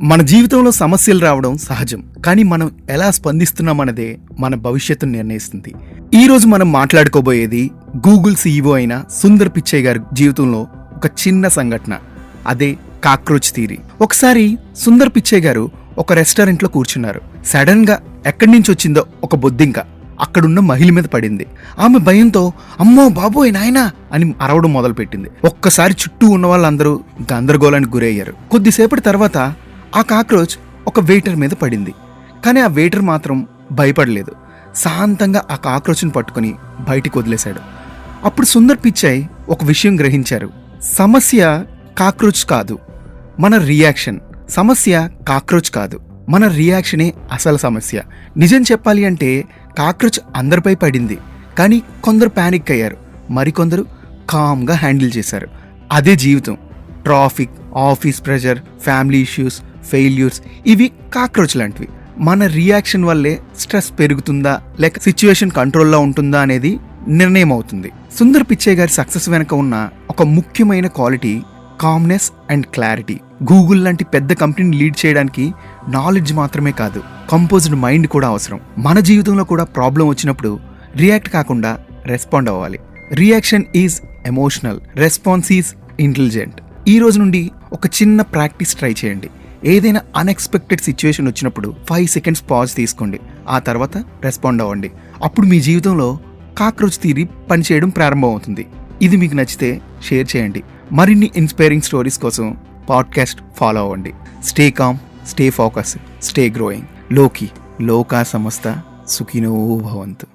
మన జీవితంలో సమస్యలు రావడం సహజం, కానీ మనం ఎలా స్పందిస్తున్నామన్నదే మన భవిష్యత్తును నిర్ణయిస్తుంది. ఈ రోజు మనం మాట్లాడుకోబోయేది గూగుల్ సీఈఓ అయిన సుందర్ పిచ్చయ్ గారి జీవితంలో ఒక చిన్న సంఘటన, అదే కాక్రోచ్ థియరీ. ఒకసారి సుందర్ పిచ్చయ్ గారు ఒక రెస్టారెంట్లో కూర్చున్నారు. సడన్ గా ఎక్కడి నుంచి వచ్చిందో ఒక బొద్దింక అక్కడున్న మహిళ మీద పడింది. ఆమె భయంతో అమ్మో బాబోయ్ నాయనా అని అరవడం మొదలుపెట్టింది. ఒక్కసారి చుట్టూ ఉన్న వాళ్ళందరూ గందరగోళానికి గురయ్యారు. కొద్దిసేపటి తర్వాత ఆ కాక్రోచ్ ఒక వెయిటర్ మీద పడింది. కానీ ఆ వెయిటర్ మాత్రం భయపడలేదు. శాంతంగా ఆ కాక్రోచ్ని పట్టుకుని బయటికి వదిలేశాడు. అప్పుడు సుందర్ పిచ్చయ్ ఒక విషయం గ్రహించారు. సమస్య కాక్రోచ్ కాదు, మన రియాక్షన్. సమస్య కాక్రోచ్ కాదు, మన రియాక్షనే అసలు సమస్య. నిజం చెప్పాలి అంటే కాక్రోచ్ అందరిపై పడింది, కానీ కొందరు ప్యానిక్ అయ్యారు, మరికొందరు కామ్గా హ్యాండిల్ చేశారు. అదే జీవితం. Traffic, office pressure, family issues, failures ఇవి కాక్రోచ్ లాంటివి. మన రియాక్షన్ వల్లే స్ట్రెస్ పెరుగుతుందా లేక సిచ్యువేషన్ కంట్రోల్లో ఉంటుందా అనేది నిర్ణయం అవుతుంది. సుందర్ పిచ్చయ్ గారి సక్సెస్ వెనక ఉన్న ఒక ముఖ్యమైన quality calmness and clarity. Google లాంటి పెద్ద కంపెనీని లీడ్ చేయడానికి నాలెడ్జ్ మాత్రమే కాదు, కంపోజ్డ్ మైండ్ కూడా అవసరం. మన జీవితంలో కూడా ప్రాబ్లం వచ్చినప్పుడు రియాక్ట్ కాకుండా రెస్పాండ్ అవ్వాలి. Reaction is emotional, response is intelligent. ఈ రోజు నుండి ఒక చిన్న ప్రాక్టీస్ ట్రై చేయండి. ఏదైనా అన్ఎక్స్పెక్టెడ్ సిచ్యువేషన్ వచ్చినప్పుడు 5 seconds పాజ్ తీసుకోండి, ఆ తర్వాత రెస్పాండ్ అవ్వండి. అప్పుడు మీ జీవితంలో కాక్రోచ్ థియరీ పనిచేయడం ప్రారంభమవుతుంది. ఇది మీకు నచ్చితే షేర్ చేయండి. మరిన్ని ఇన్స్పైరింగ్ స్టోరీస్ కోసం పాడ్కాస్ట్ ఫాలో అవ్వండి. Stay calm, stay focus, stay growing. లోకా సమస్త సుఖినో భవంతు.